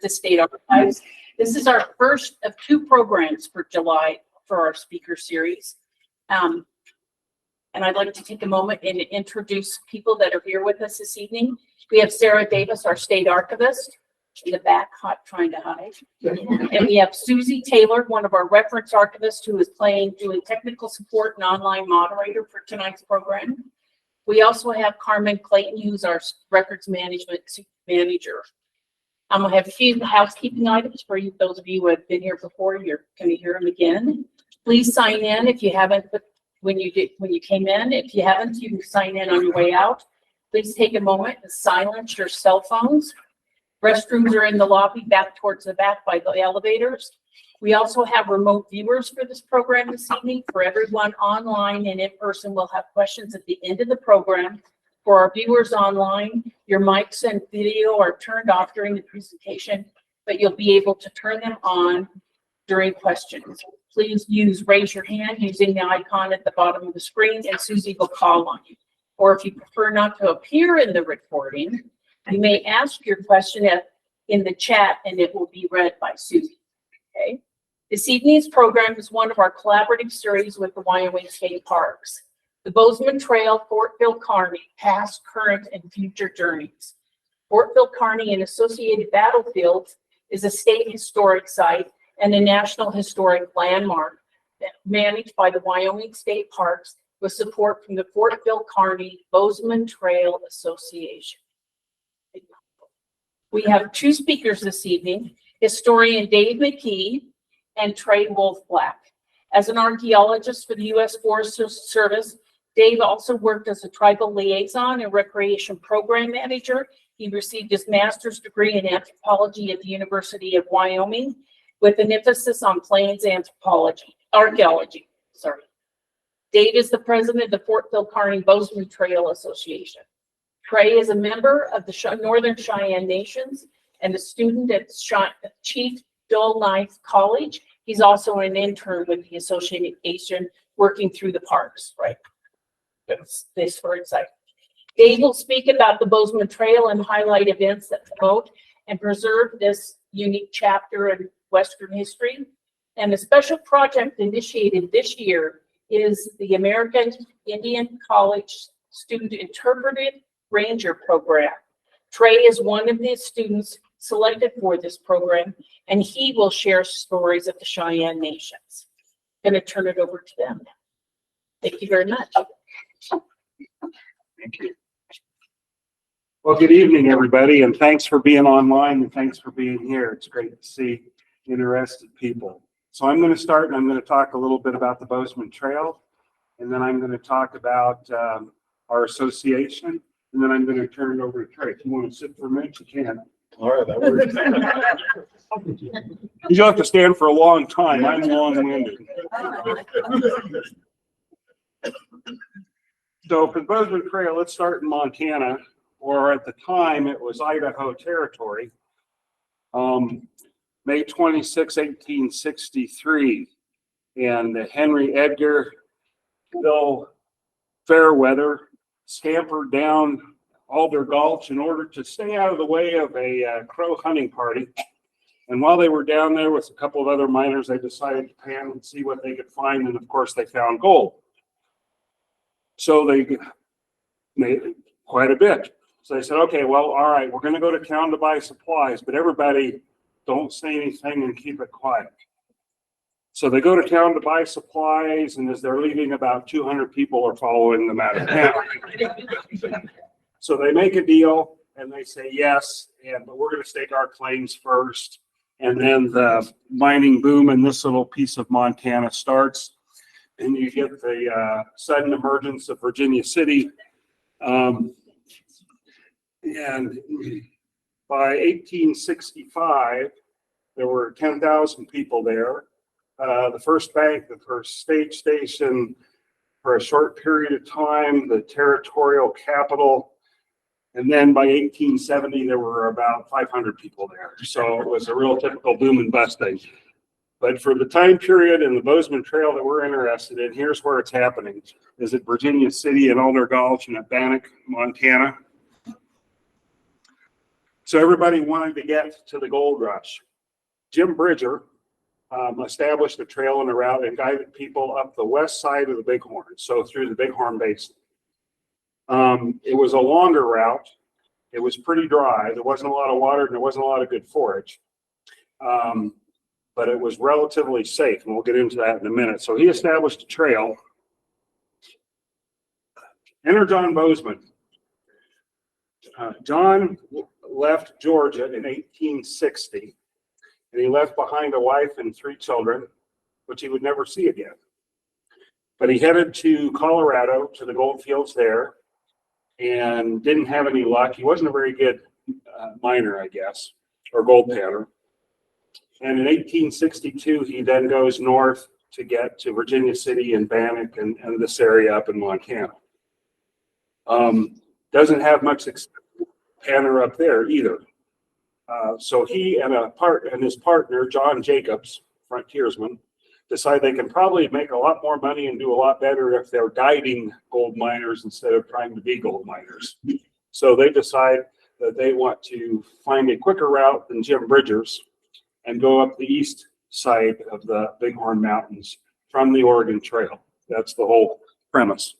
the State Archives. This is our first of two programs for July for our speaker series. And I'd like to take a moment and introduce people that are here with us this evening. We have Sarah Davis, our state archivist, in the back, trying to hide. And we have Susie Taylor, one of our reference archivists, who is doing technical support and online moderator for tonight's program. We also have Carmen Clayton, who's our records management manager. I'm gonna have a few housekeeping items for you. Those of you who have been here before, you're going to hear them again. Please sign in if you haven't. When you came in, if you haven't, you can sign in on your way out. Please take a moment to silence your cell phones. Restrooms are in the lobby back towards the back by the elevators. We also have remote viewers for this program this evening. For everyone online and in person, we'll have questions at the end of the program. For our viewers online, your mics and video are turned off during the presentation, but you'll be able to turn them on during questions. Please raise your hand using the icon at the bottom of the screen, and Susie will call on you. Or if you prefer not to appear in the recording, you may ask your question in the chat, and it will be read by Susie. Okay. This evening's program is one of our collaborative series with the Wyoming State Parks. The Bozeman Trail, Fort Phil Kearny, past, current, and future journeys. Fort Phil Kearny and associated battlefields is a state historic site and a national historic landmark managed by the Wyoming State Parks with support from the Fort Phil Kearny Bozeman Trail Association. We have two speakers this evening, historian Dave McKee and Trey Wolfblack. As an archaeologist for the U.S. Forest Service, Dave also worked as a tribal liaison and recreation program manager. He received his master's degree in anthropology at the University of Wyoming with an emphasis on plains archaeology. Dave is the president of the Fort Phil Kearny Bozeman Trail Association. Trey is a member of the Northern Cheyenne Nations and a student at Chief Dull Knife College. He's also an intern with the association working through the parks, right? This for insight. Dave will speak about the Bozeman Trail and highlight events that promote and preserve this unique chapter in Western history. And the special project initiated this year is the American Indian College Student Interpretive Ranger Program. Trey is one of the students selected for this program, and he will share stories of the Cheyenne Nations. I'm going to turn it over to them. Thank you very much. Thank you. Well, good evening, everybody, and thanks for being online and thanks for being here. It's great to see interested people. So I'm going to start and I'm going to talk a little bit about the Bozeman Trail, and then I'm going to talk about our association, and then I'm going to turn it over to Trey. If you want to sit for a minute, you can. All right, that works. You'll have to stand for a long time. I'm long-winded. So for the Bozeman Trail, let's start in Montana, or at the time it was Idaho territory. May 26, 1863, and Henry Edgar Bill Fairweather scampered down Alder Gulch in order to stay out of the way of a crow hunting party. And while they were down there with a couple of other miners, they decided to pan and see what they could find. And of course, they found gold. So they made quite a bit. So they said, okay, well, all right, we're going to go to town to buy supplies, but everybody don't say anything and keep it quiet. So they go to town to buy supplies, and as they're leaving, about 200 people are following them out of town. So they make a deal, and they say yes, but we're going to stake our claims first. And then the mining boom in this little piece of Montana starts, and you get the sudden emergence of Virginia City. And by 1865, there were 10,000 people there. The first bank, the first stage station for a short period of time, the territorial capital. And then by 1870, there were about 500 people there. So it was a real typical boom and bust thing. But for the time period in the Bozeman Trail that we're interested in, here's where it's happening. Is at Virginia City and Alder Gulch and at Bannock, Montana. So everybody wanted to get to the gold rush. Jim Bridger established a trail and a route and guided people up the west side of the Bighorn, so through the Bighorn Basin. It was a longer route. It was pretty dry. There wasn't a lot of water and there wasn't a lot of good forage. But it was relatively safe, and we'll get into that in a minute. So he established a trail. Enter John Bozeman. John left Georgia in 1860, and he left behind a wife and 3 children, which he would never see again. But he headed to Colorado, to the gold fields there, and didn't have any luck. He wasn't a very good miner, I guess, or gold panner. And in 1862, he then goes north to get to Virginia City and Bannock and this area up in Montana. Doesn't have much panner up there either. So he and his partner, John Jacobs, frontiersman, decide they can probably make a lot more money and do a lot better if they're guiding gold miners instead of trying to be gold miners. So they decide that they want to find a quicker route than Jim Bridger's and go up the east side of the Bighorn Mountains from the Oregon Trail. That's the whole premise.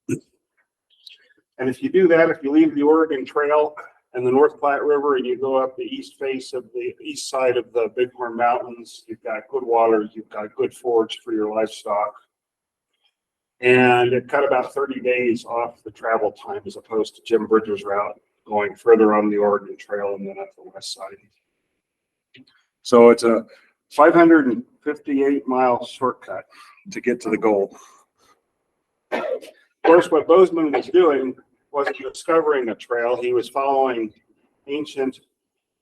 And if you do that, if you leave the Oregon Trail and the North Platte River and you go up the east face of the east side of the Bighorn Mountains, you've got good water, you've got good forage for your livestock. And it cut about 30 days off the travel time as opposed to Jim Bridger's route going further on the Oregon Trail and then up the west side. So it's a 558-mile shortcut to get to the gold. Of course, what Bozeman was doing wasn't discovering a trail. He was following ancient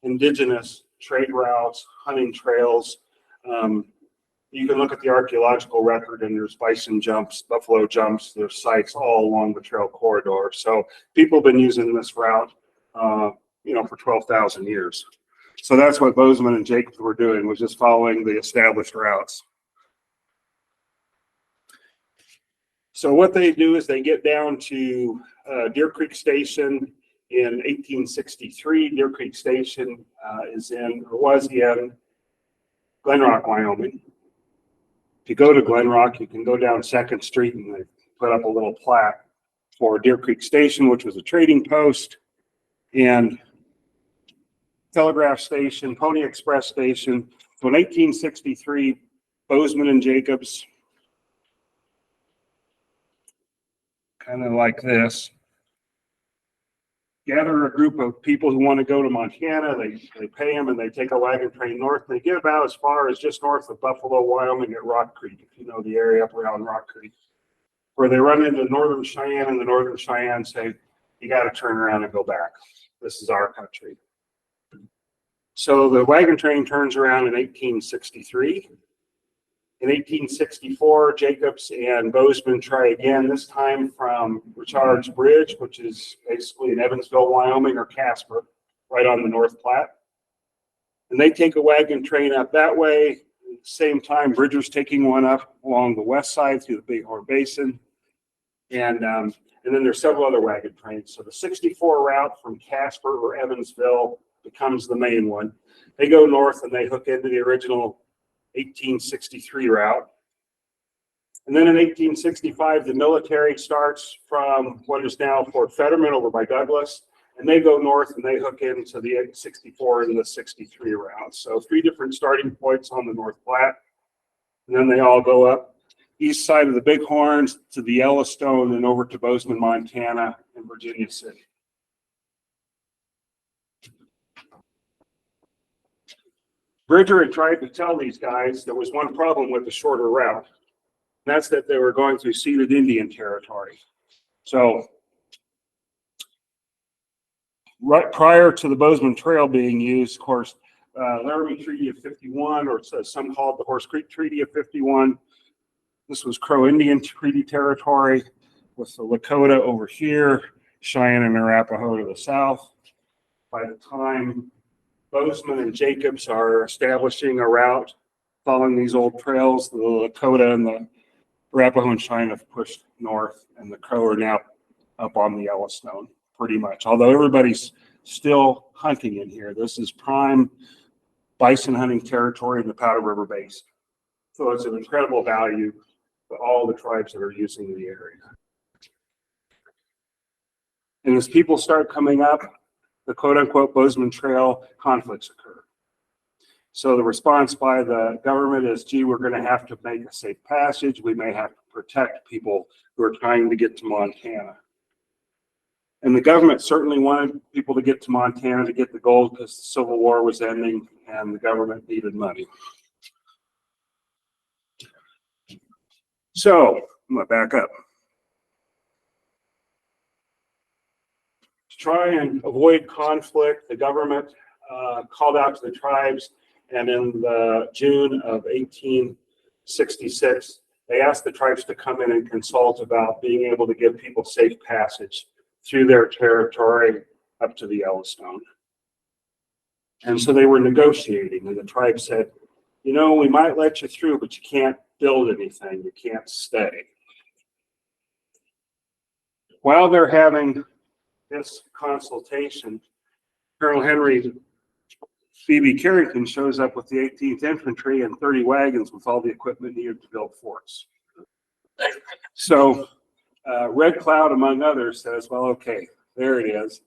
indigenous trade routes, hunting trails. You can look at the archaeological record and there's bison jumps, buffalo jumps, there's sites all along the trail corridor. So people have been using this route, for 12,000 years. So that's what Bozeman and Jacobs were doing, was just following the established routes. So what they do is they get down to Deer Creek Station in 1863. Deer Creek Station was in Glen Rock, Wyoming. If you go to Glen Rock, you can go down 2nd Street and they put up a little plaque for Deer Creek Station, which was a trading post, and Telegraph Station, Pony Express Station. So in 1863, Bozeman and Jacobs, kind of like this, gather a group of people who want to go to Montana. They pay them and they take a wagon train north. And they get about as far as just north of Buffalo, Wyoming at Rock Creek, if you know the area up around Rock Creek, where they run into Northern Cheyenne, and the Northern Cheyenne say, you got to turn around and go back. This is our country. So the wagon train turns around in 1863. In 1864, Jacobs and Bozeman try again, this time from Richard's Bridge, which is basically in Evansville, Wyoming, or Casper, right on the North Platte. And they take a wagon train up that way. At the same time, Bridger's taking one up along the west side through the Bighorn Basin. And then there's several other wagon trains. So the 64 route from Casper or Evansville becomes the main one. They go north and they hook into the original 1863 route. And then in 1865, the military starts from what is now Fort Fetterman over by Douglas, and they go north and they hook into the 64 and the 63 route. So 3 different starting points on the North Platte. And then they all go up east side of the Bighorns to the Yellowstone and over to Bozeman, Montana, and Virginia City. Bridger had tried to tell these guys there was one problem with the shorter route. And that's that they were going through ceded Indian territory. So right prior to the Bozeman Trail being used, of course, Laramie Treaty of 51, or some call it the Horse Creek Treaty of 51. This was Crow Indian Treaty territory with the Lakota over here, Cheyenne and Arapaho to the south. By the time Bozeman and Jacobs are establishing a route following these old trails, the Lakota and the Arapaho and Cheyenne have pushed north, and the Crow are now up on the Yellowstone, pretty much. Although everybody's still hunting in here. This is prime bison hunting territory in the Powder River Basin. So it's an incredible value to all the tribes that are using the area. And as people start coming up, the quote-unquote Bozeman Trail conflicts occur. So the response by the government is, gee, we're going to have to make a safe passage. We may have to protect people who are trying to get to Montana. And the government certainly wanted people to get to Montana to get the gold because the Civil War was ending and the government needed money. So I'm going to back up. To try and avoid conflict, the government called out to the tribes, and in June of 1866, they asked the tribes to come in and consult about being able to give people safe passage through their territory up to the Yellowstone. And so they were negotiating, and the tribe said, you know, we might let you through, but you can't build anything, you can't stay. While they're having this consultation, Colonel Henry B.B. Carrington shows up with the 18th Infantry and 30 wagons with all the equipment needed to build forts. So Red Cloud, among others, says, well, okay, there it is,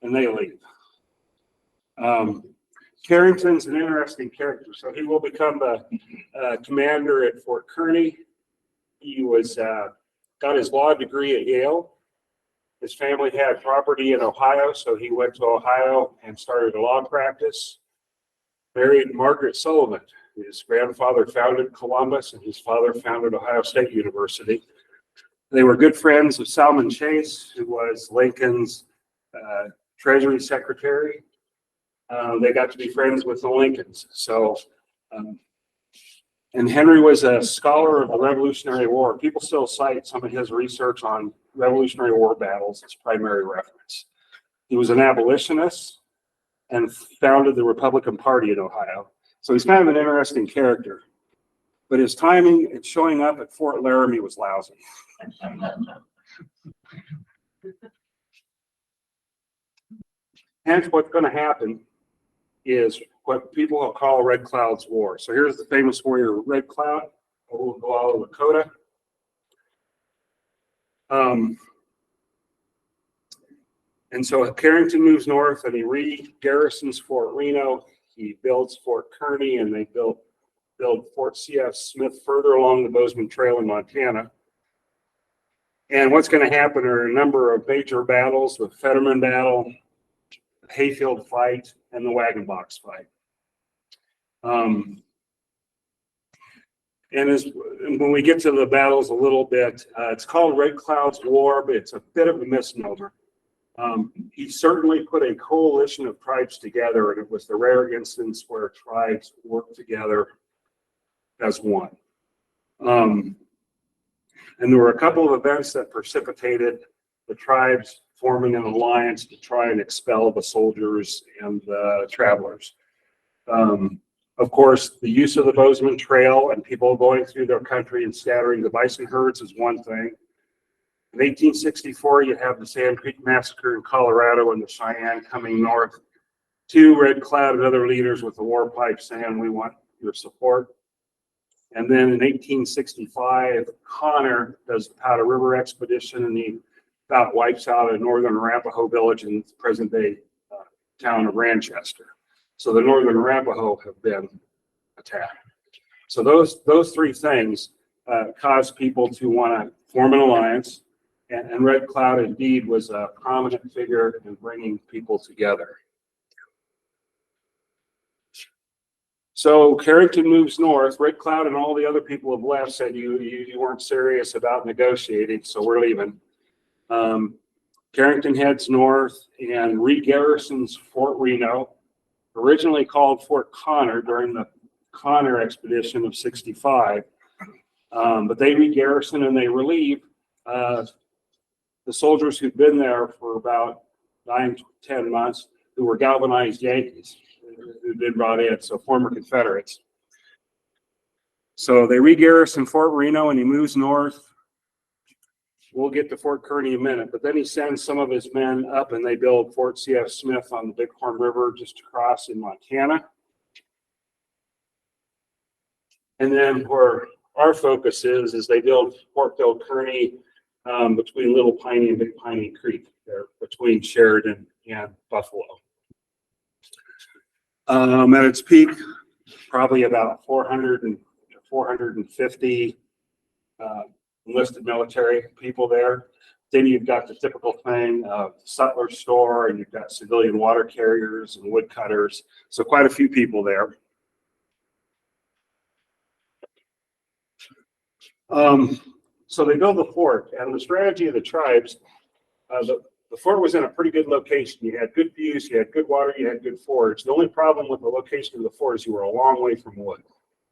and they leave. Carrington's an interesting character. So he will become the commander at Fort Kearny. He was got his law degree at Yale. His family had property in Ohio, so he went to Ohio and started a law practice. Married Margaret Sullivan. His grandfather founded Columbus, and his father founded Ohio State University. They were good friends of Salmon Chase, who was Lincoln's Treasury Secretary. They got to be friends with the Lincolns. So, and Henry was a scholar of the Revolutionary War. People still cite some of his research on Revolutionary War battles as primary reference. He was an abolitionist and founded the Republican Party in Ohio. So he's kind of an interesting character. But his timing and showing up at Fort Laramie was lousy. Hence, what's going to happen is what people will call Red Cloud's War. So here's the famous warrior Red Cloud, Oglala Lakota. And so Carrington moves north and he re-garrisons Fort Reno. He builds Fort Kearny, and they build Fort C.F. Smith further along the Bozeman Trail in Montana. And what's going to happen are a number of major battles: the Fetterman battle, the Hayfield fight, and the Wagon Box fight. And when we get to the battles a little bit, it's called Red Cloud's War, but it's a bit of a misnomer. He certainly put a coalition of tribes together, and it was the rare instance where tribes worked together as one. And there were a couple of events that precipitated the tribes forming an alliance to try and expel the soldiers and the travelers. Of course, the use of the Bozeman Trail and people going through their country and scattering the bison herds is one thing. In 1864, you have the Sand Creek Massacre in Colorado and the Cheyenne coming north to Red Cloud and other leaders with the war pipe saying, we want your support. And then in 1865, Connor does the Powder River expedition, and he about wipes out a northern Arapaho village in the present day town of Ranchester. So the northern Arapaho have been attacked. So those three things cause people to want to form an alliance. And Red Cloud indeed was a prominent figure in bringing people together. So Carrington moves north. Red Cloud and all the other people have left, said you weren't serious about negotiating, so we're leaving. Carrington heads north and re-garrisons Fort Reno, originally called Fort Connor during the Connor expedition of 65. But they re-garrison and they relieve the soldiers who'd been there for about 9 to 10 months, who were galvanized Yankees who'd been brought in, so former Confederates. So they re-garrison Fort Reno and he moves north. we'll get to Fort Kearny in a minute, but then he sends some of his men up and they build Fort C.F. Smith on the Bighorn River just across in Montana. And then where our focus is they build Fort Phil Kearny between Little Piney and Big Piney Creek, there between Sheridan and Buffalo. At its peak, probably about 400 and 450 enlisted military people there. Then you've got the typical thing of sutler store, and you've got civilian water carriers and woodcutters. So quite a few people there. So they build the fort, and the strategy of the tribes, the fort was in a pretty good location. You had good views, you had good water, you had good forage. The only problem with the location of the fort is you were a long way from wood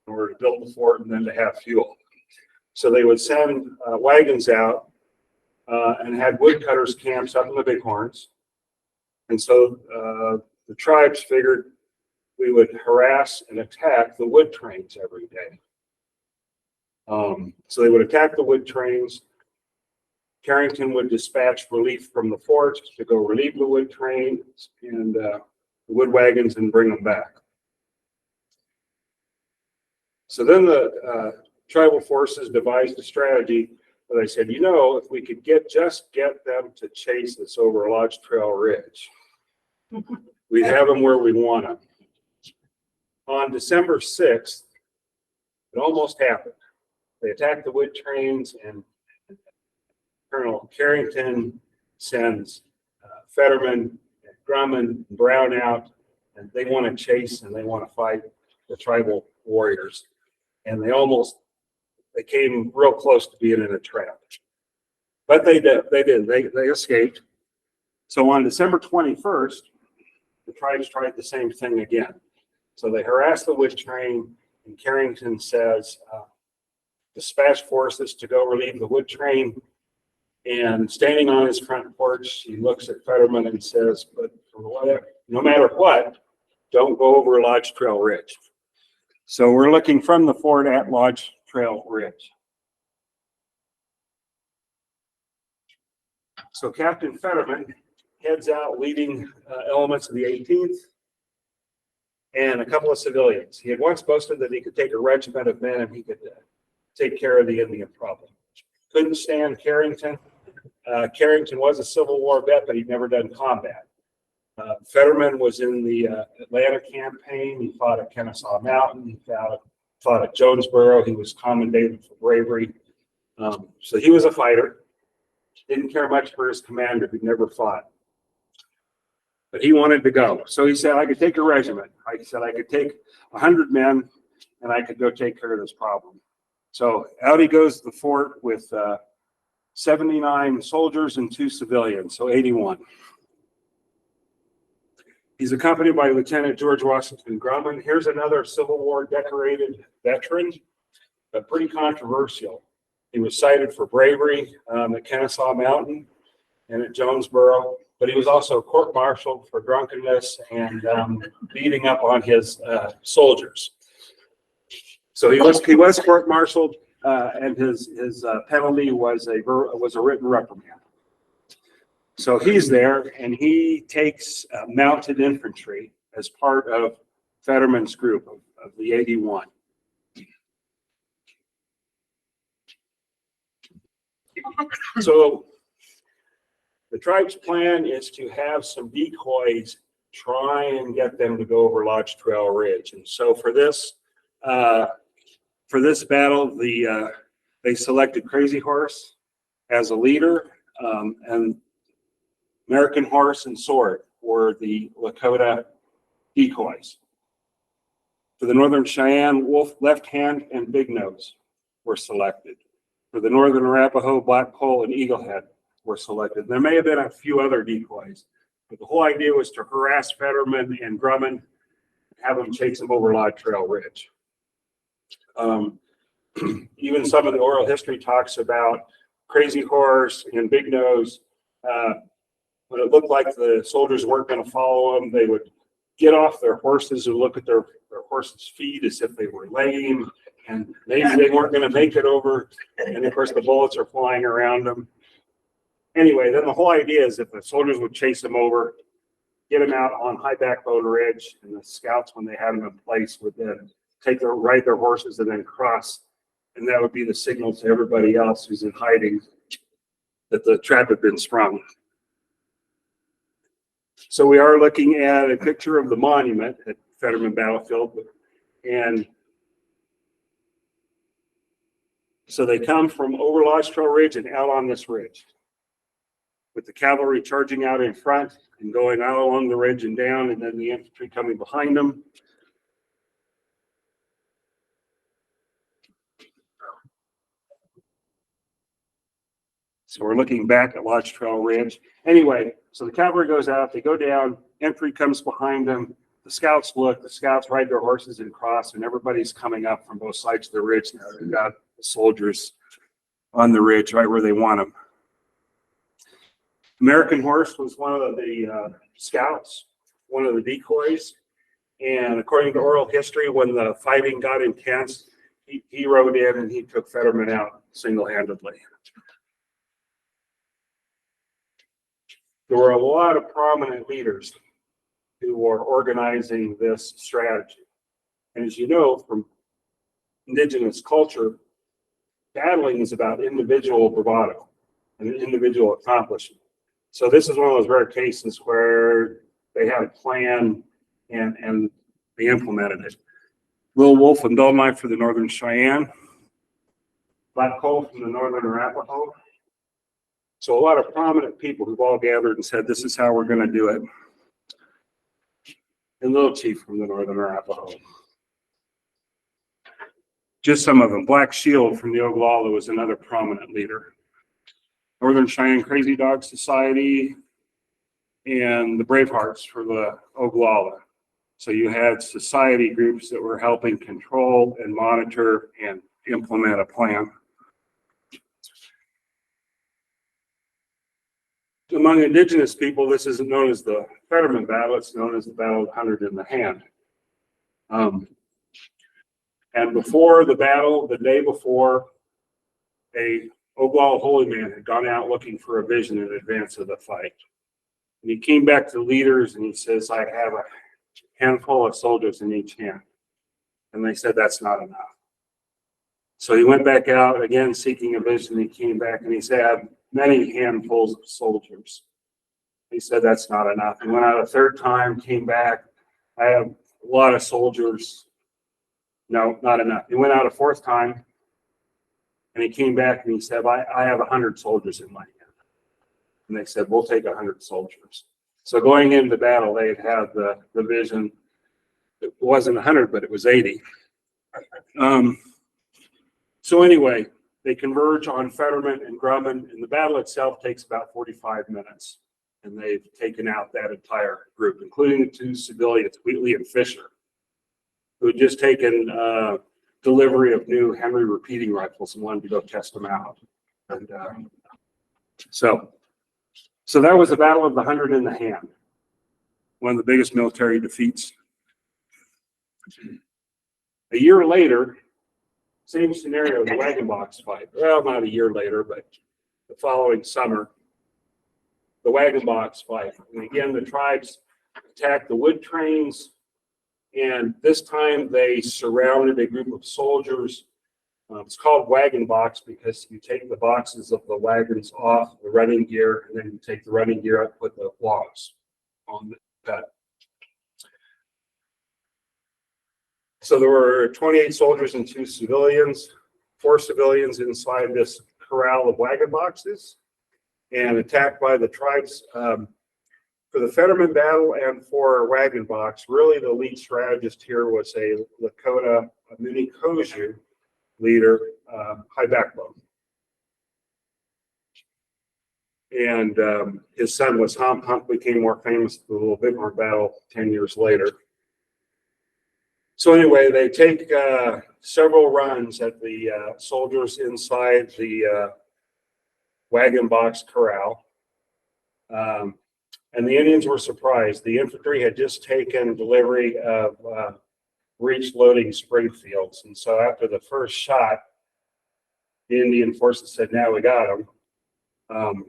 in order to build the fort and then to have fuel. So they would send wagons out and had woodcutters camps up in the Bighorns. And so the tribes figured we would harass and attack the wood trains every day. So they would attack the wood trains. Carrington would dispatch relief from the fort to go relieve the wood trains and the wood wagons and bring them back. So then the tribal forces devised a strategy where they said, you know, if we could just get them to chase us over Lodge Trail Ridge, we'd have them where we want them. On December 6th, it almost happened. They attacked the wood trains, and Colonel Carrington sends Fetterman, and Drummond, and Brown out, and they want to chase and they want to fight the tribal warriors. And they came real close to being in a trap. But they did. They escaped. So on December 21st, the tribes tried the same thing again. So they harassed the wood train, and Carrington says, dispatch forces to go relieve the wood train. And standing on his front porch, he looks at Fetterman and says, but no matter what, don't go over Lodge Trail Ridge. So we're looking from the fort at Lodge Trail Ridge. So Captain Fetterman heads out leading elements of the 18th and a couple of civilians. He had once boasted that he could take a regiment of men and he could take care of the Indian problem. Couldn't stand Carrington. Carrington was a Civil War vet, but he'd never done combat. Fetterman was in the Atlanta campaign. He fought at Kennesaw Mountain. He fought at Jonesboro. He was commended for bravery. So he was a fighter. Didn't care much for his commander, who never fought. But he wanted to go. So he said, I could take a regiment. I said, I could take 100 men, and I could go take care of this problem. So out he goes to the fort with 79 soldiers and 2 civilians, so 81. He's accompanied by Lieutenant George Washington Grumman. Here's another Civil War decorated veteran, but pretty controversial. He was cited for bravery at Kennesaw Mountain and at Jonesboro, but he was also court-martialed for drunkenness and beating up on his soldiers. So he was court-martialed, and his penalty was a written reprimand. So he's there, and he takes mounted infantry as part of Fetterman's group of the 81. So the tribe's plan is to have some decoys try and get them to go over Lodge Trail Ridge. And so for this battle, they selected Crazy Horse as a leader, and American Horse and Sword were the Lakota decoys. For the Northern Cheyenne, Wolf, Left Hand, and Big Nose were selected. For the Northern Arapaho, Black Pole, and Eaglehead were selected. There may have been a few other decoys, but the whole idea was to harass Fetterman and Drummond, have them chase them over Lodge Trail Ridge. Even some of the oral history talks about Crazy Horse and Big Nose. When it looked like the soldiers weren't going to follow them, they would get off their horses and look at their horses' feet as if they were lame, and maybe they weren't going to make it over. And of course, the bullets are flying around them. Anyway, then the whole idea is if the soldiers would chase them over, get them out on high backbone ridge, and the scouts, when they had them in place, would then ride their horses and then cross. And that would be the signal to everybody else who's in hiding that the trap had been sprung. So we are looking at a picture of the monument at Fetterman Battlefield. And so they come from over Lodge Trail Ridge and out on this ridge, with the cavalry charging out in front and going out along the ridge and down, and then the infantry coming behind them. So we're looking back at Lodge Trail Ridge. Anyway, so the cavalry goes out, they go down, infantry comes behind them. The scouts look, the scouts ride their horses and cross, and everybody's coming up from both sides of the ridge now. They've got the soldiers on the ridge right where they want them. American Horse was one of the scouts, one of the decoys. And according to oral history, when the fighting got intense, he rode in and he took Fetterman out single-handedly. There were a lot of prominent leaders who were organizing this strategy. And as you know, from indigenous culture, battling is about individual bravado and individual accomplishment. So this is one of those rare cases where they had a plan and they implemented it. Little Wolf and Dull Knife for the Northern Cheyenne, Black Coal from the Northern Arapaho. So a lot of prominent people who've all gathered and said, this is how we're going to do it. And Little Chief from the Northern Arapaho. Just some of them. Black Shield from the Oglala was another prominent leader. Northern Cheyenne Crazy Dog Society and the Bravehearts for the Oglala. So you had society groups that were helping control and monitor and implement a plan. Among indigenous people, this isn't known as the Fetterman Battle, it's known as the Battle of the 100 in the Hand. And before the battle, the day before, a Oglala holy man had gone out looking for a vision in advance of the fight. And he came back to the leaders and he says, I have a handful of soldiers in each hand. And they said, that's not enough. So he went back out again seeking a vision. He came back and he said, I have many handfuls of soldiers. He said, that's not enough. He went out a third time, came back. I have a lot of soldiers. No, not enough. He went out a fourth time and he came back and he said, I have 100 soldiers in my hand. And they said, we'll take 100 soldiers. So going into battle, they had the vision. It wasn't 100, but it was 80. So anyway, they converge on Fetterman and Grumman, and the battle itself takes about 45 minutes. And they've taken out that entire group, including the two civilians, Wheatley and Fisher, who had just taken delivery of new Henry repeating rifles and wanted to go test them out. And so that was the Battle of the 100 in the Hand, one of the biggest military defeats. A year later, same scenario, the Wagon Box fight. Well, not a year later, but the following summer, the Wagon Box fight. And again, the tribes attacked the wood trains, and this time they surrounded a group of soldiers. It's called Wagon Box because you take the boxes of the wagons off the running gear, and then you take the running gear up, put the logs on the bed. So there were 28 soldiers and 2 civilians, 4 civilians inside this corral of wagon boxes, and attacked by the tribes. For the Fetterman battle and for Wagon Box, really the lead strategist here was a Lakota, a Minikoju leader, High Backbone. And his son was Hump. Hump became more famous for the Little Bighorn battle 10 years later. So anyway, they take several runs at the soldiers inside the Wagon Box corral. And the Indians were surprised. The infantry had just taken delivery of breech loading Springfields. And so after the first shot, the Indian forces said, now we got them.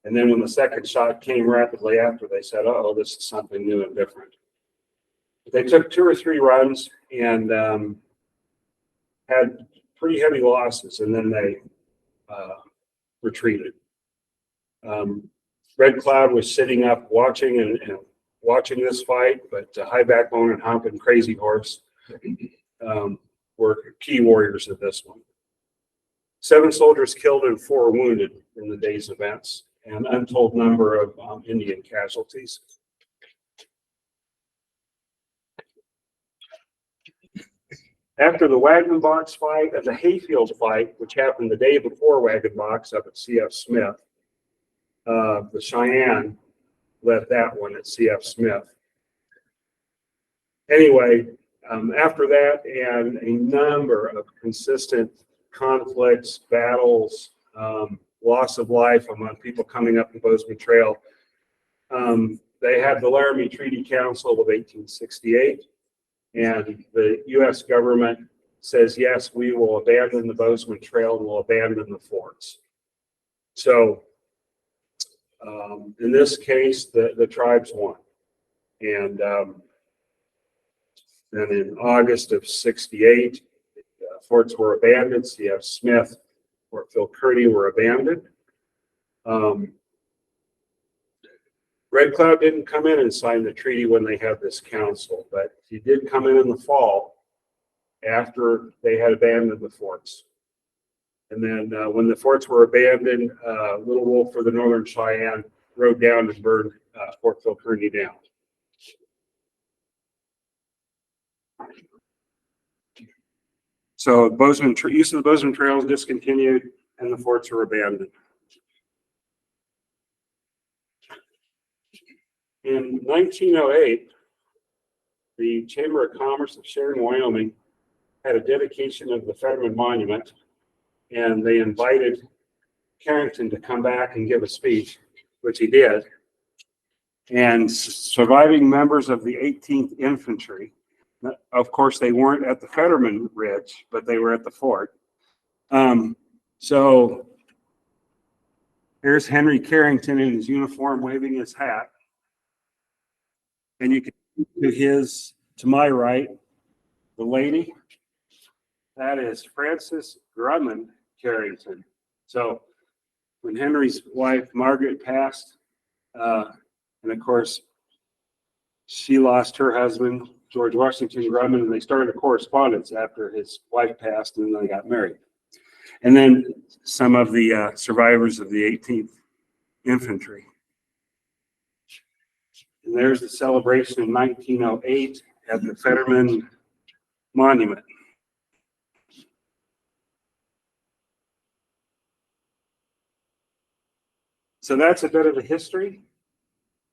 And then when the second shot came rapidly after, they said, "Oh, this is something new and different." They took 2 or 3 runs and had pretty heavy losses, and then they retreated. Red Cloud was sitting up watching and watching this fight, but High Backbone and Hump and Crazy Horse were key warriors of this one. 7 soldiers killed and 4 wounded in the day's events, and untold number of Indian casualties. After the Wagon Box fight and the Hayfield fight, which happened the day before Wagon Box up at C.F. Smith, the Cheyenne led that one at C.F. Smith. Anyway, after that and a number of consistent conflicts, battles, loss of life among people coming up the Bozeman Trail, they had the Laramie Treaty Council of 1868. And the U.S. government says, yes, we will abandon the Bozeman Trail and we'll abandon the forts. So in this case, the tribes won. And then in August of 68, forts were abandoned. C.F. Smith, Fort Phil Kearny were abandoned. Red Cloud didn't come in and sign the treaty when they had this council, but he did come in the fall after they had abandoned the forts. And then when the forts were abandoned, Little Wolf for the Northern Cheyenne rode down and burned Fort Phil Kearny down. So use of the Bozeman Trail is discontinued and the forts were abandoned. In 1908, the Chamber of Commerce of Cheyenne, Wyoming, had a dedication of the Fetterman Monument, and they invited Carrington to come back and give a speech, which he did. And surviving members of the 18th Infantry, of course, they weren't at the Fetterman Ridge, but they were at the fort. So here's Henry Carrington in his uniform waving his hat. And you can see to my right, the lady, that is Frances Drummond Carrington. So when Henry's wife, Margaret, passed, and of course, she lost her husband, George Washington Drummond, and they started a correspondence after his wife passed, and then they got married. And then some of the survivors of the 18th Infantry. And there's the celebration in 1908 at the Fetterman Monument. So that's a bit of a history.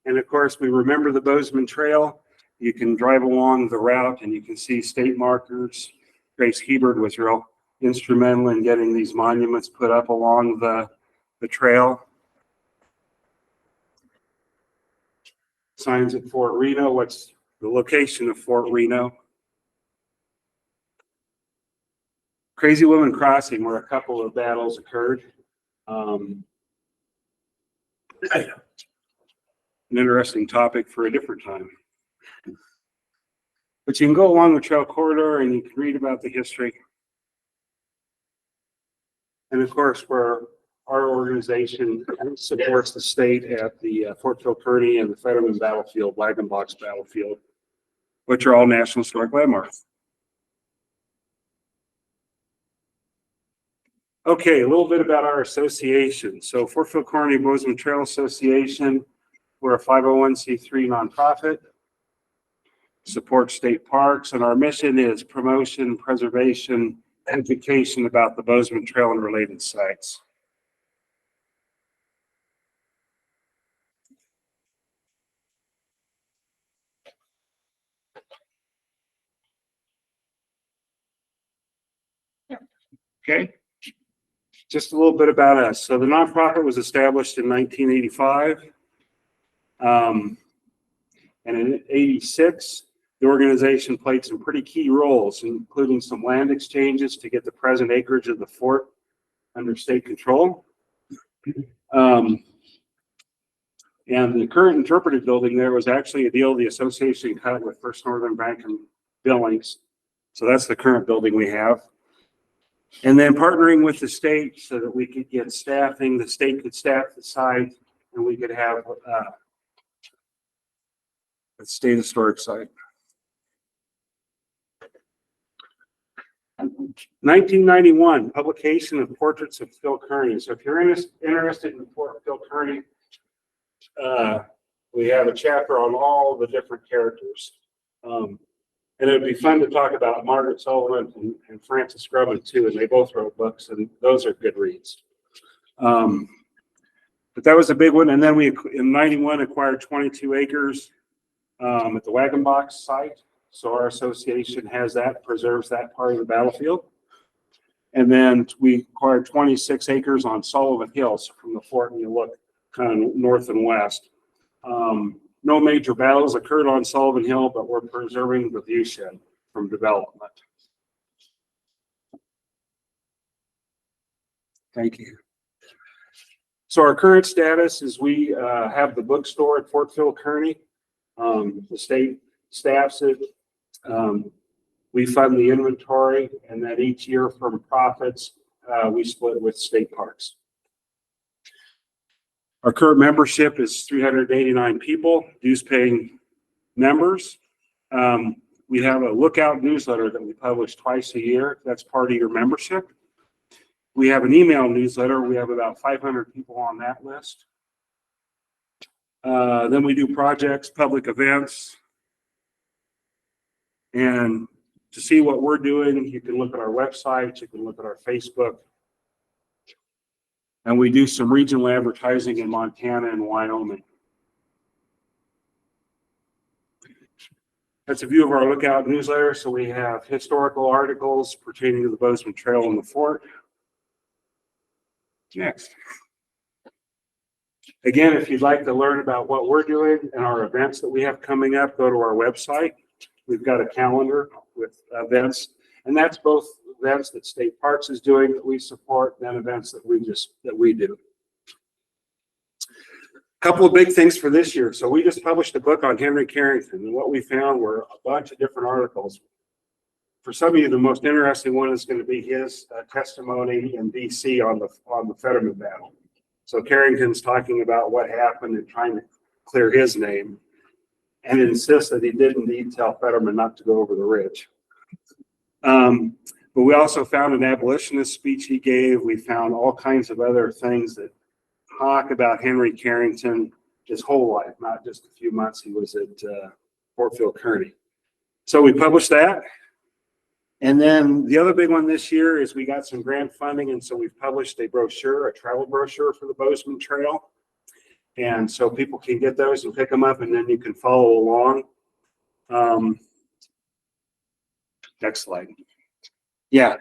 And of course, we remember the Bozeman Trail. You can drive along the route and you can see state markers. Grace Hebert was real instrumental in getting these monuments put up along the trail. Signs at Fort Reno. What's the location of Fort Reno? Crazy Woman Crossing, where a couple of battles occurred. An interesting topic for a different time. But you can go along the trail corridor and you can read about the history. And of course, where our organization supports the state at the Fort Phil Kearny and the Fetterman Battlefield, Wagon Box Battlefield, which are all National Historic Landmarks. Okay, a little bit about our association. So Fort Phil Kearny Bozeman Trail Association, we're a 501c3 nonprofit, support state parks, and our mission is promotion, preservation, education about the Bozeman Trail and related sites. Okay, just a little bit about us. So the nonprofit was established in 1985. And in 86, the organization played some pretty key roles, including some land exchanges to get the present acreage of the fort under state control. And the current interpretive building there was actually a deal the association cut with First Northern Bank and Billings. So that's the current building we have. And then partnering with the state so that we could get staffing, the state could staff the site, and we could have a state historic site. 1991, publication of portraits of Phil Kearny. So if you're interested in Fort Phil Kearny, we have a chapter on all the different characters. And it'd be fun to talk about Margaret Sullivan and Francis Grumman too, and they both wrote books, and those are good reads. But that was a big one. And then we, in 91, acquired 22 acres at the Wagon Box site. So our association has that, preserves that part of the battlefield. And then we acquired 26 acres on Sullivan Hills from the fort, and you look kind of north and west. No major battles occurred on Sullivan Hill, but we're preserving the view shed from development. Thank you. So our current status is we have the bookstore at Fort Phil Kearny. The state staffs it. We fund the inventory, and then each year from profits, we split with state parks. Our current membership is 389 people, dues paying members. We have a lookout newsletter that we publish twice a year. That's part of your membership. We have an email newsletter. We have about 500 people on that list. Then we do projects, public events. And to see what we're doing, you can look at our website, you can look at our Facebook. And we do some regional advertising in Montana and Wyoming. That's a view of our lookout newsletter. So we have historical articles pertaining to the Bozeman Trail and the fort. Next. Again, if you'd like to learn about what we're doing and our events that we have coming up, go to our website. We've got a calendar with events, and that's both events that State Parks is doing that we support, and events that we do. A couple of big things for this year. So we just published a book on Henry Carrington, and what we found were a bunch of different articles. For some of you, the most interesting one is going to be his testimony in DC on the Fetterman battle. So Carrington's talking about what happened and trying to clear his name, and insists that he did indeed tell Fetterman not to go over the ridge. But we also found an abolitionist speech he gave. We found all kinds of other things that talk about Henry Carrington his whole life, not just a few months he was at Fort Phil Kearny. So we published that. And then the other big one this year is we got some grant funding, and so we've published a brochure, a travel brochure for the Bozeman Trail. And so people can get those and pick them up, and then you can follow along. Next slide. Yeah.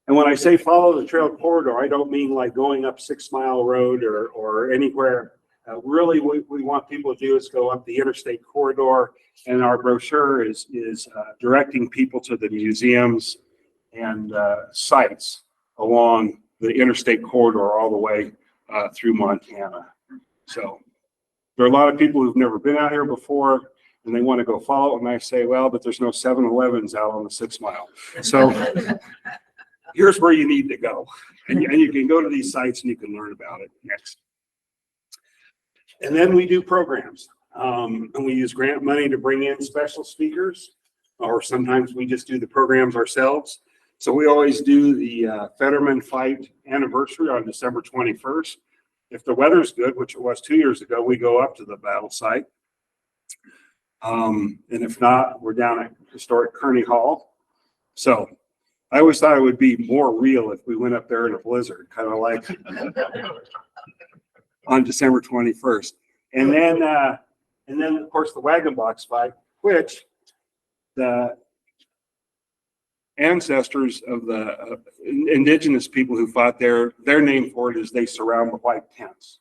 And when I say follow the trail corridor, I don't mean like going up 6 Mile Road or anywhere. Really, what we want people to do is go up the interstate corridor, and our brochure is directing people to the museums and sites along the interstate corridor all the way through Montana. So there are a lot of people who've never been out here before, and they want to go follow it, and I say, well, but there's no 7-Elevens out on the 6 Mile. So here's where you need to go. And you can go to these sites and you can learn about it. Next. And then we do programs. And we use grant money to bring in special speakers, or sometimes we just do the programs ourselves. So we always do the Fetterman fight anniversary on December 21st. If the weather's good, which it was 2 years ago, we go up to the battle site. And if not, we're down at historic Kearney Hall. So I always thought it would be more real if we went up there in a blizzard, kind of like on December 21st. And then of course the Wagon Box fight, which the ancestors of the indigenous people who fought there, their name for it is they surround the white tents.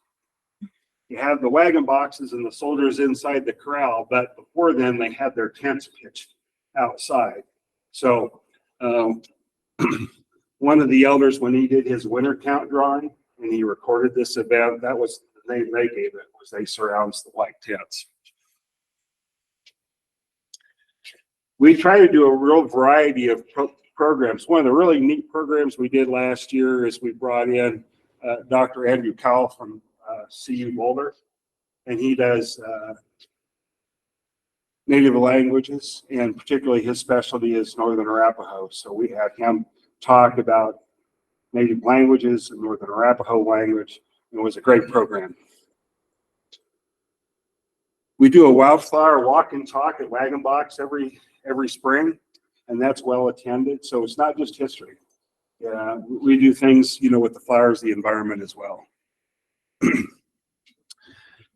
You have the wagon boxes and the soldiers inside the corral, but before then they had their tents pitched outside. So one of the elders, when he did his winter count drawing and he recorded this event, that was name they gave it was They Surrounds the White Tents. We try to do a real variety of programs. One of the really neat programs we did last year is we brought in Dr. Andrew Cowell from CU Boulder, and he does native languages, and particularly his specialty is Northern Arapaho. So we had him talk about native languages and Northern Arapaho language. It was a great program. We do a wildflower walk and talk at Wagon Box every spring, and that's well attended. So it's not just history. We do things, with the flowers, the environment as well.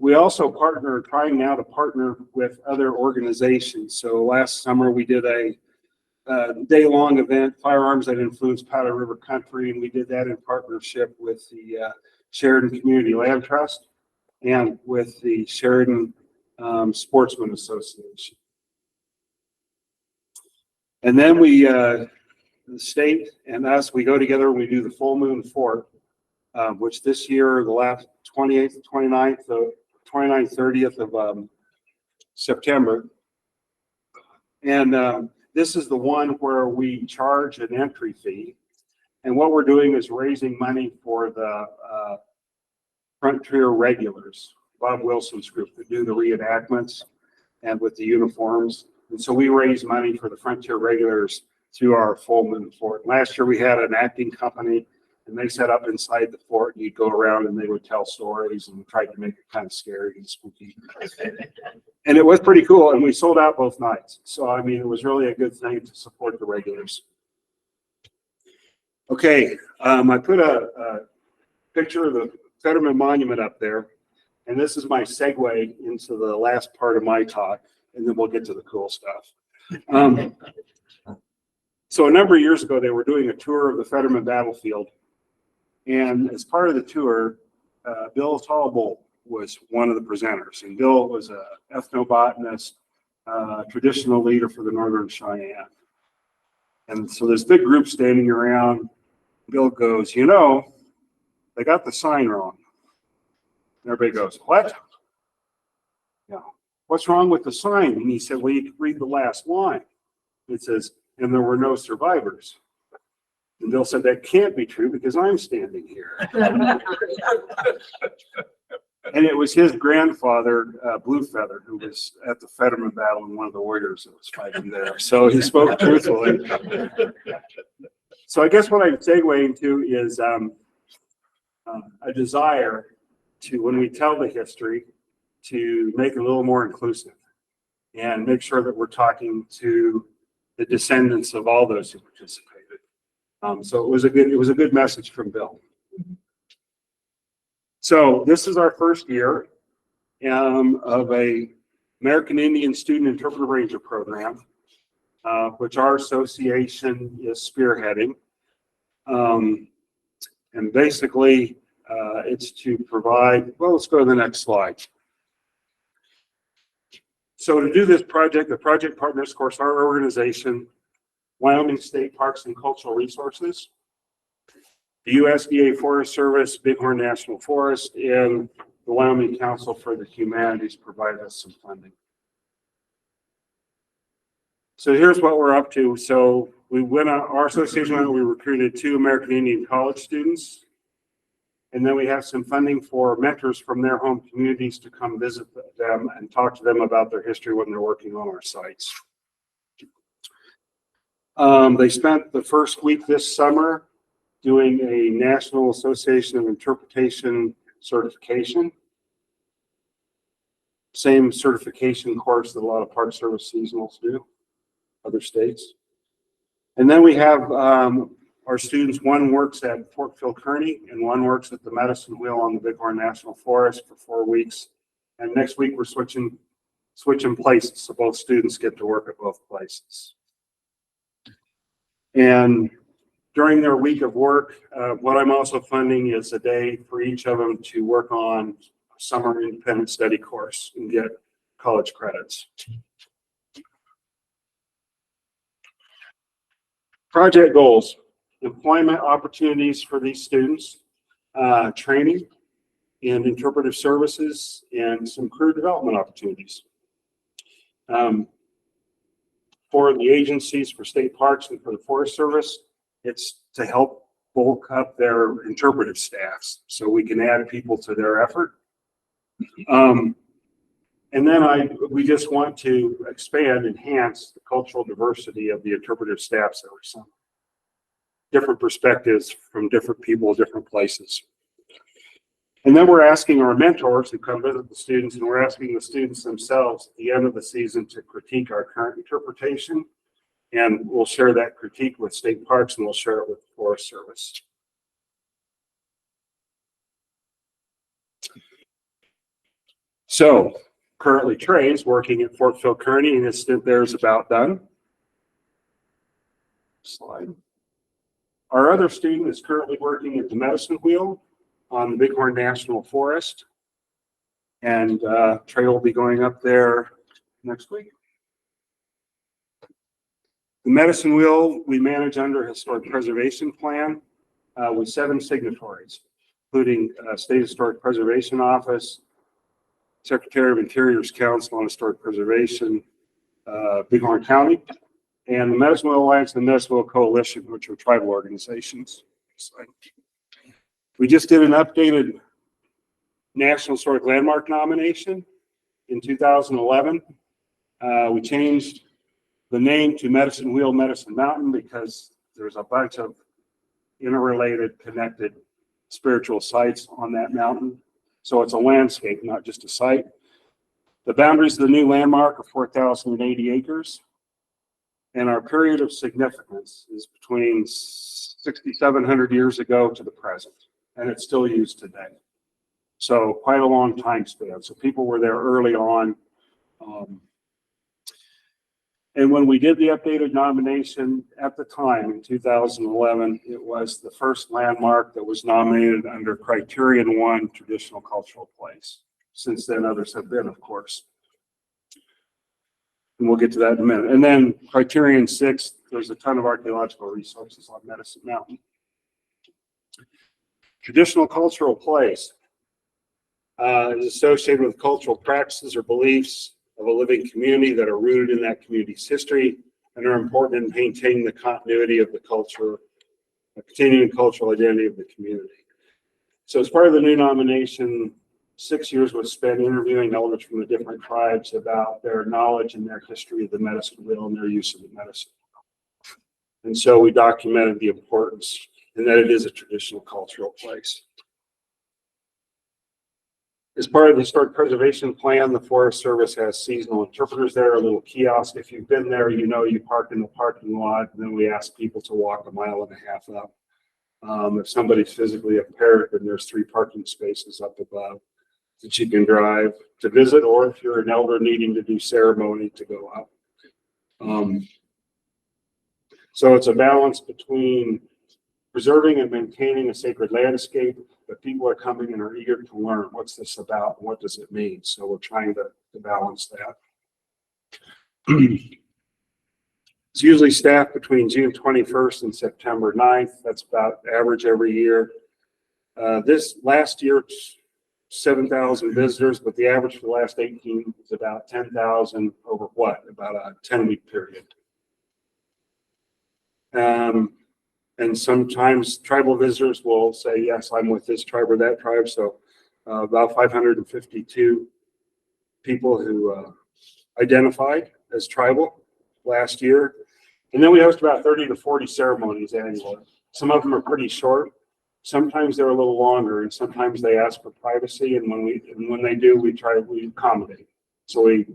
We also trying now to partner with other organizations. So last summer we did a day-long event, Firearms That Influence Powder River Country, and we did that in partnership with the Sheridan Community Land Trust and with the Sheridan Sportsman Association. And then the state and us, we go together and we do the Full Moon Fort, which this year, the last 28th, 29th, 30th of September. And this is the one where we charge an entry fee. And what we're doing is raising money for the Frontier Regulars, Bob Wilson's group, that do the reenactments and with the uniforms. And so we raise money for the Frontier Regulars through our Full Moon Fort. Last year we had an acting company, and they set up inside the fort, and you'd go around and they would tell stories and tried to make it kind of scary and spooky. And it was pretty cool, and we sold out both nights. So, I mean, it was really a good thing to support the regulars. Okay, I put a picture of the Fetterman Monument up there, and this is my segue into the last part of my talk, and then we'll get to the cool stuff. So a number of years ago, they were doing a tour of the Fetterman battlefield, and as part of the tour, Bill Tallbolt was one of the presenters, and Bill was an ethnobotanist, traditional leader for the Northern Cheyenne. And so this big group standing around, Bill goes, they got the sign wrong. And everybody goes, what? What's wrong with the sign? And he said, well, you can read the last line. It says, and there were no survivors. And Bill said, that can't be true because I'm standing here. And it was his grandfather, Blue Feather, who was at the Fetterman battle and one of the warriors that was fighting there. So he spoke truthfully. So I guess what I'm segueing into is a desire to, when we tell the history, to make it a little more inclusive and make sure that we're talking to the descendants of all those who participated. So it was a good message from Bill. So this is our first year of a American Indian Student Interpreter Ranger program, which our association is spearheading. And basically, it's to provide, well, let's go to the next slide. So to do this project, the project partners, of course, our organization, Wyoming State Parks and Cultural Resources, the USDA Forest Service, Bighorn National Forest, and the Wyoming Council for the Humanities provide us some funding. So here's what we're up to. So we went on, our association went, we recruited 2 American Indian college students. And then we have some funding for mentors from their home communities to come visit them and talk to them about their history when they're working on our sites. They spent the first week this summer doing a National Association of Interpretation certification. Same certification course that a lot of Park Service seasonals do, other states. And then we have our students, one works at Fort Phil Kearny and one works at the Medicine Wheel on the Bighorn National Forest for 4 weeks. And next week we're switching places, so both students get to work at both places. And during their week of work, what I'm also funding is a day for each of them to work on a summer independent study course and get college credits. Project goals: employment opportunities for these students, training, and interpretive services and some career development opportunities. For the agencies, for state parks and for the Forest Service, it's to help bulk up their interpretive staffs so we can add people to their effort. And then we just want to expand, enhance the cultural diversity of the interpretive staffs every summer. Different perspectives from different people, different places. And then we're asking our mentors who come visit the students, and we're asking the students themselves at the end of the season to critique our current interpretation. And we'll share that critique with state parks, and we'll share it with the Forest Service. So currently Trey's working at Fort Phil Kearny, and his stint there is about done. Slide. Our other student is currently working at the Medicine Wheel on the Bighorn National Forest. And Trey will be going up there next week. The Medicine Wheel we manage under a historic preservation plan with 7 signatories, including State Historic Preservation Office, Secretary of Interior's Council on Historic Preservation, Bighorn County, and the Medicine Wheel Alliance and the Medicine Wheel Coalition, which are tribal organizations. We just did an updated National Historic Landmark nomination in 2011. We changed the name to Medicine Wheel Medicine Mountain because there's a bunch of interrelated, connected spiritual sites on that mountain. So it's a landscape, not just a site. The boundaries of the new landmark are 4,080 acres. And our period of significance is between 6,700 years ago to the present. And it's still used today. So quite a long time span. So people were there early on. And when we did the updated nomination at the time in 2011, it was the first landmark that was nominated under Criterion 1 traditional cultural place. Since then, others have been, of course. And we'll get to that in a minute. And then Criterion 6, there's a ton of archaeological resources on Medicine Mountain. Traditional cultural place is associated with cultural practices or beliefs of a living community that are rooted in that community's history and are important in maintaining the continuity of the culture, the continuing cultural identity of the community. So as part of the new nomination, 6 years was spent interviewing elders from the different tribes about their knowledge and their history of the medicine wheel and their use of the medicine wheel. And so we documented the importance and that it is a traditional cultural place. As part of the historic preservation plan, the Forest Service has seasonal interpreters there, a little kiosk. If you've been there, you know you park in the parking lot, and then we ask people to walk 1.5 miles up. If somebody's physically impaired, then there's 3 parking spaces up above that you can drive to visit, or if you're an elder needing to do ceremony, to go up. So it's a balance between preserving and maintaining a sacred landscape, but people are coming and are eager to learn what's this about, what does it mean. So we're trying to balance that. It's usually staffed between June 21st and September 9th. That's about average every year. This last year, 7,000 visitors, but the average for the last 18 is about 10,000 over what? About a 10-week period. And sometimes tribal visitors will say, yes, I'm with this tribe or that tribe. So about 552 people who identified as tribal last year. And then we host about 30 to 40 ceremonies annually. Some of them are pretty short. Sometimes they're a little longer, and sometimes they ask for privacy. And when they do, we accommodate. So we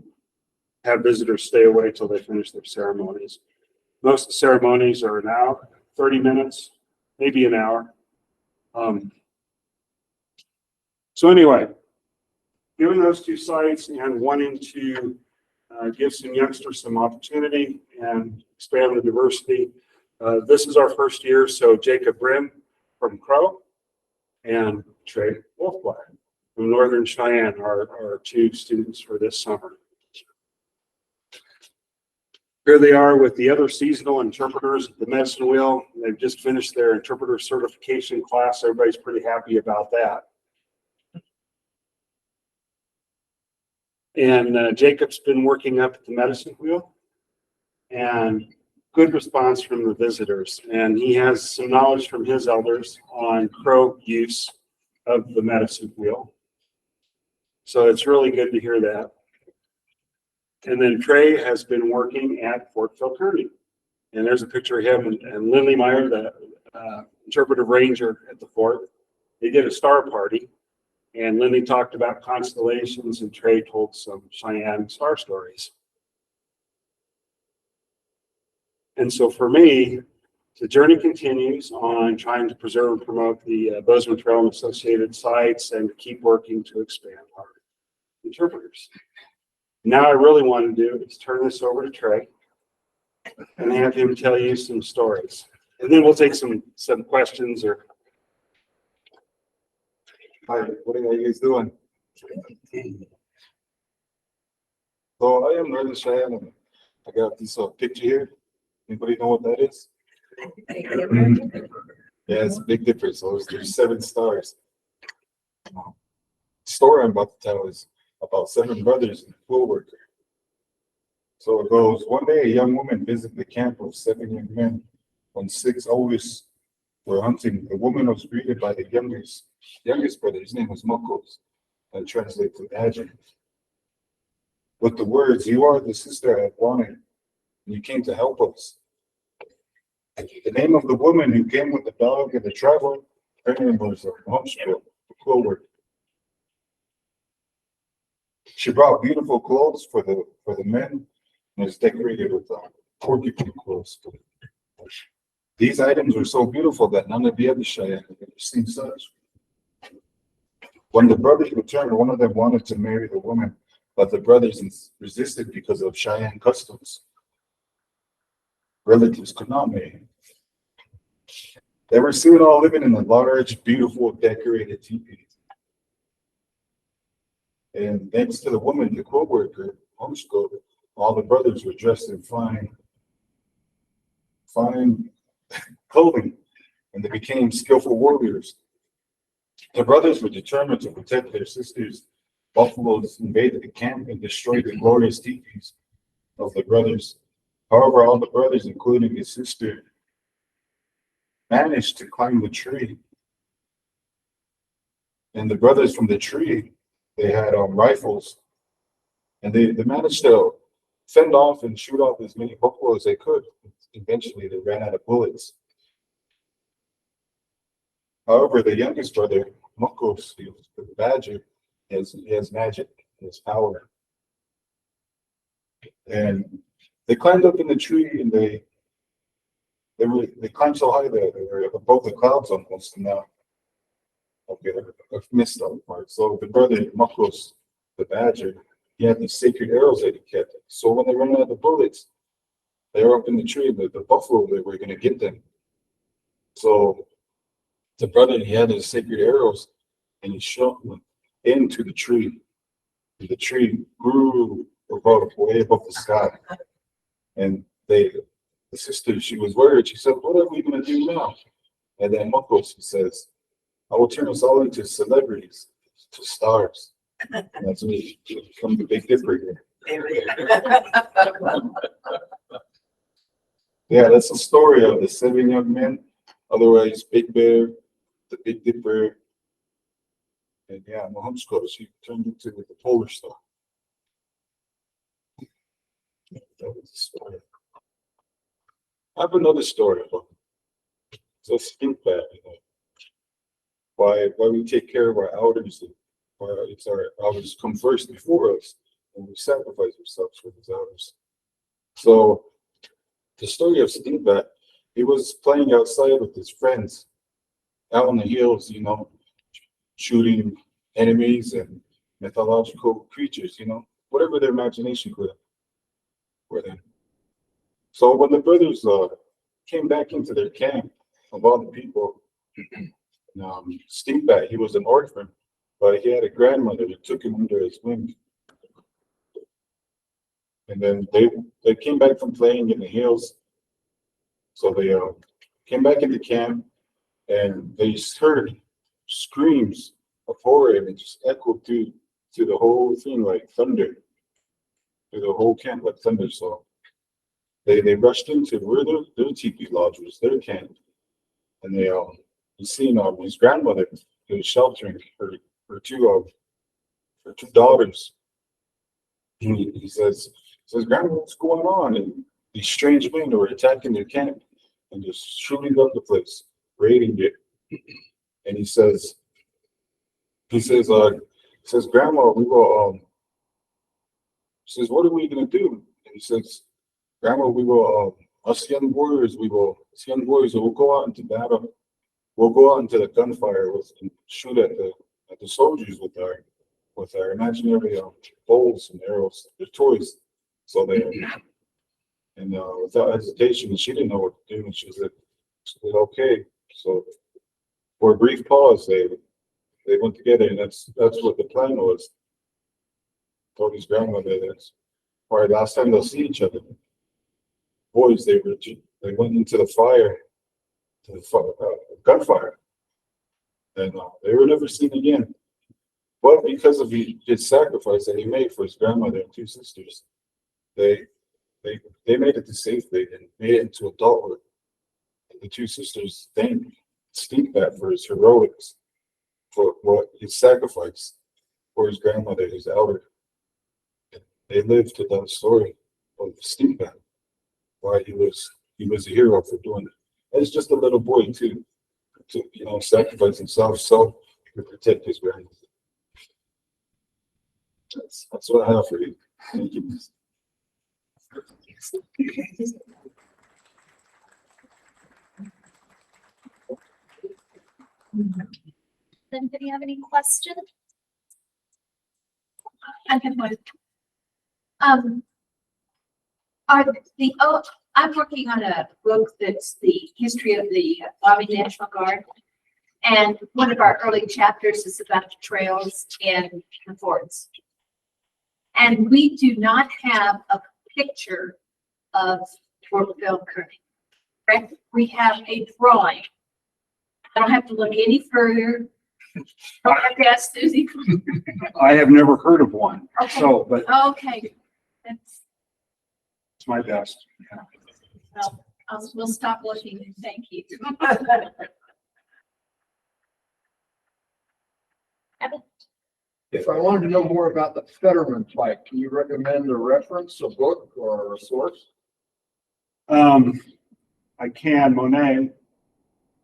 have visitors stay away till they finish their ceremonies. Most of the ceremonies are an hour, 30 minutes, maybe an hour. So anyway, given those 2 sites and wanting to give some youngsters some opportunity and expand the diversity, this is our first year. So Jacob Brim from Crow and Trey Wolfblack from Northern Cheyenne are our 2 students for this summer. Here they are with the other seasonal interpreters at the Medicine Wheel. They've just finished their interpreter certification class. Everybody's pretty happy about that. And Jacob's been working up at the medicine wheel, and good response from the visitors. And he has some knowledge from his elders on crow use of the medicine wheel. So it's really good to hear that. And then Trey has been working at Fort Phil Kearny. And there's a picture of him and Lindley Meyer, the interpretive ranger at the fort. They did a star party, and Lindley talked about constellations, and Trey told some Cheyenne star stories. And so for me, the journey continues on trying to preserve and promote the Bozeman Trail and associated sites and keep working to expand our interpreters. Now I really want to do is turn this over to Trey and have him tell you some stories. And then we'll take some questions or. Hi, what are you guys doing? So I am Northern Cheyenne, and I got this picture here. Anybody know what that is? Yeah, it's a big difference. So there's 7 stars. The story I'm about to tell is about 7 brothers and a pool worker. So it goes, one day a young woman visited the camp of 7 young men. When 6 oldest were hunting, the woman was greeted by the youngest brother. His name was Mokos, and translates to Badger. With the words, "You are the sister I have wanted, and you came to help us." The name of the woman who came with the dog and the traveler, her name was Homeschool, the Clover. She brought beautiful clothes for the men, and was decorated with porcupine clothes. These items were so beautiful that none of the other Cheyenne had ever seen such. When the brothers returned, one of them wanted to marry the woman, but the brothers resisted because of Cheyenne customs. Relatives could not marry. They were soon all living in a large, beautiful, decorated teepee. And thanks to the woman, the quilt worker, Homeschool, all the brothers were dressed in fine clothing, and they became skillful warriors. The brothers were determined to protect their sisters. Buffaloes invaded the camp and destroyed the glorious teepees of the brothers. However, all the brothers, including his sister, managed to climb the tree. And the brothers from the tree, they had rifles, and they managed to fend off and shoot off as many buffalo as they could. Eventually, they ran out of bullets. However, the youngest brother, Mokos, the Badger, he has magic, he has power. And they climbed up in the tree, and they climbed so high that they were above the clouds almost. And now, okay, I've missed that part. So the brother, Mokos, the Badger, he had these sacred arrows that he kept. So when they ran out of the bullets, they were up in the tree, but the buffalo, they were going to get them. So the brother, he had his sacred arrows, and he shot them into the tree. And the tree grew way above the sky. And the sister, she was worried. She said, "What are we going to do now?" And then Mokos, he says, "I will turn us all into celebrities, to stars." And that's when he become the Big Dipper here. Yeah, that's the story of the 7 young men, otherwise Big Bear, the Big Dipper, and yeah, Homeschool. She turned into the Polar Star. That was the story. I have another story about so stink bad, why we take care of our elders, and why it's our elders come first before us, and we sacrifice ourselves for these elders. So the story of Stinkbat, he was playing outside with his friends out on the hills, shooting enemies and mythological creatures, whatever their imagination could for them. So when the brothers came back into their camp of all the people, Stinkbat, he was an orphan, but he had a grandmother that took him under his wing. And then they came back from playing in the hills. So they came back into camp, and they heard screams of horror, and it just echoed through the whole thing like thunder. through the whole camp like thunder. So they rushed into where their teepee lodge was, their camp, and they you seen his grandmother who was sheltering her two daughters. He says, Grandma, what's going on? And these strange men were attacking their camp and just shooting up the place, raiding it. And he says, Grandma, we will he says, what are we gonna do? And he says, Grandma, we will us young warriors will go out into battle. We'll go out into the gunfire and shoot at the soldiers with our imaginary bows and arrows, their toys. So and without hesitation, she didn't know what to do, and she said okay. So for a brief pause, they went together, and that's what the plan was. Told his grandmother that's probably last time they'll see each other. Boys, they went into the fire, gunfire, and they were never seen again. But because of his sacrifice that he made for his grandmother and two sisters, they made it to safety and made it into adulthood. And the two sisters thanked Steve for his heroics, for what his sacrifice for his grandmother, his elder. And they lived to tell the story of Steve, why he was a hero for doing it. As just a little boy to sacrifice himself so to protect his grandmother. That's what I have for you. Thank you. Does anybody have any questions? I have one. I'm working on a book that's the history of the Wyoming National Guard. And one of our early chapters is about the trails and the forts. And we do not have a picture of Fort Phil Kearny. Correct? We have a drawing. I don't have to look any further. I don't have to ask Susie. I have never heard of one, Okay. so, but Okay. That's, it's my best. Yeah. well, we'll stop looking. Thank you. If I wanted to know more about the Fetterman fight, can you recommend a reference, a book, or a source? I can. Monet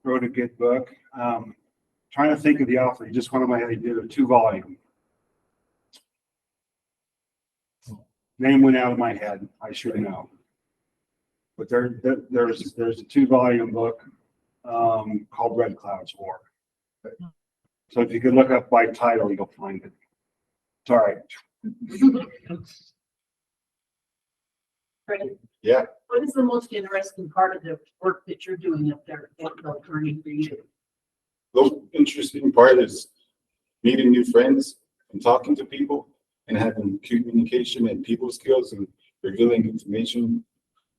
wrote a good book. Trying to think of the author. He just went on my head. He did a 2-volume. Name went out of my head. I should know. But there's a 2-volume book called Red Cloud's War. So if you could look up by title, you'll find it. It's all right. Yeah. What is the most interesting part of the work that you're doing up there at Fort Phil Kearny for you? The interesting part is meeting new friends and talking to people and having communication and people skills and revealing information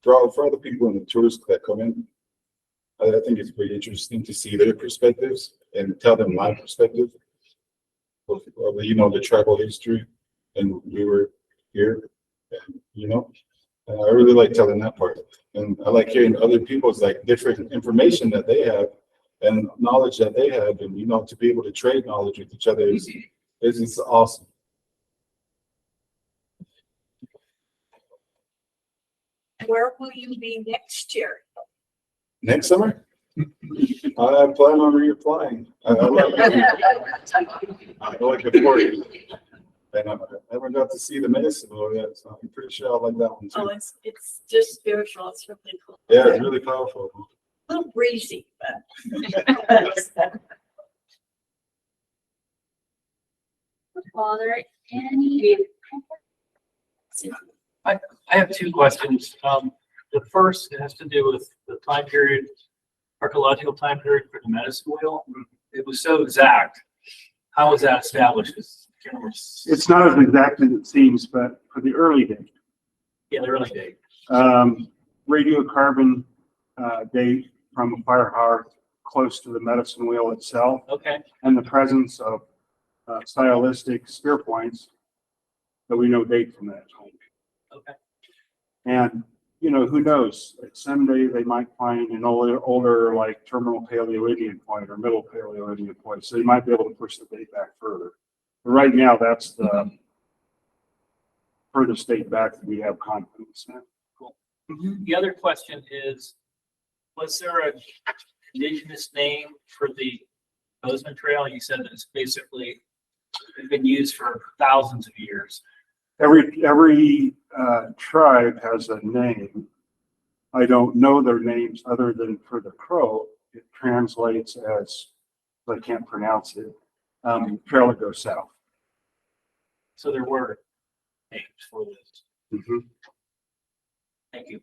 for other people and the tourists that come in. I think it's pretty interesting to see their perspectives and tell them my perspective of the tribal history, and we were here, and I really like telling that part, and I like hearing other people's different information that they have and knowledge that they have, and to be able to trade knowledge with each other is awesome. Where will you be next year? Next summer, I plan on reapplying. I like the port, and I haven't got to see the medicine yet, so I'm pretty sure I'll like that one too. Oh, it's just spiritual. It's really cool. Yeah, it's really powerful. A little breezy, but. Are there any? I have 2 questions. The first has to do with the time period, archaeological time period for the medicine wheel. It was so exact. How was that established? It's not as exact as it seems, but for the early date, Yeah, the early date. radiocarbon date from a fire hearth close to the medicine wheel itself, Okay. and the presence of stylistic spear points that we know date from that time. Okay. And, you know, who knows? Someday they might find an older like terminal Paleo-Indian point or middle Paleo-Indian point. So they might be able to push the date back further. But right now, that's the furthest date back that we have confidence in. The other question is, was there a indigenous name for the Bozeman Trail? You said that it's basically been used for thousands of years. Every tribe has a name. I don't know their names other than for the Crow. It translates as, I can't pronounce it, trail that goes south. So there were names for this. Mhm. Thank you.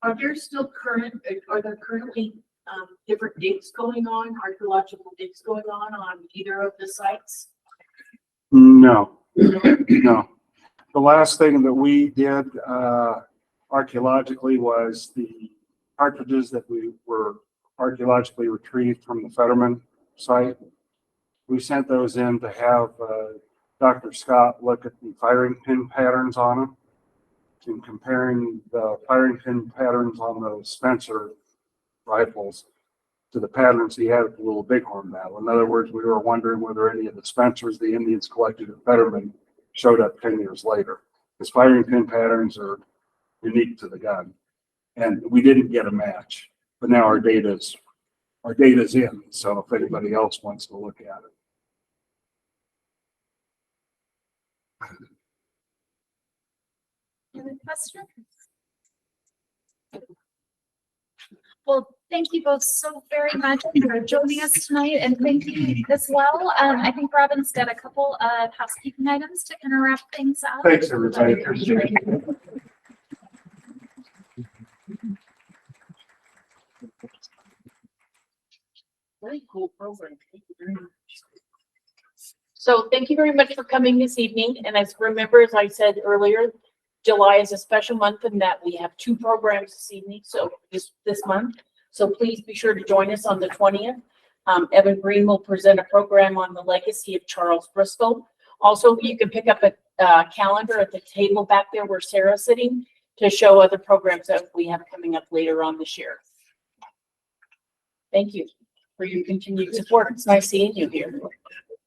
Are there still are there currently different digs going on, archaeological digs going on either of the sites? No, no. The last thing that we did archaeologically was the cartridges that we were archaeologically retrieved from the Fetterman site. We sent those in to have Dr. Scott look at the firing pin patterns on them and comparing the firing pin patterns on those Spencer rifles to the patterns he had at the Little Bighorn battle. In other words, we were wondering whether any of the Spencers the Indians collected at Fetterman showed up 10 years later. His firing pin patterns are unique to the gun. And we didn't get a match, but now our data's in. So if anybody else wants to look at it. Any questions? Well, thank you both so very much for joining us tonight, and thank you as well. I think Robin's got a couple of housekeeping items to kind of wrap things up. Thanks, everybody. Appreciate it. Very cool program. Thank you very much. So thank you very much for coming this evening. And as I said earlier, July is a special month in that we have 2 programs this evening. So this month. So please be sure to join us on the 20th. Evan Green will present a program on the legacy of Charles Bristol. Also, you can pick up a calendar at the table back there where Sarah's sitting to show other programs that we have coming up later on this year. Thank you for your continued support. It's nice seeing you here.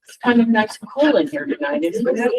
It's kind of nice and cool in here tonight, isn't it?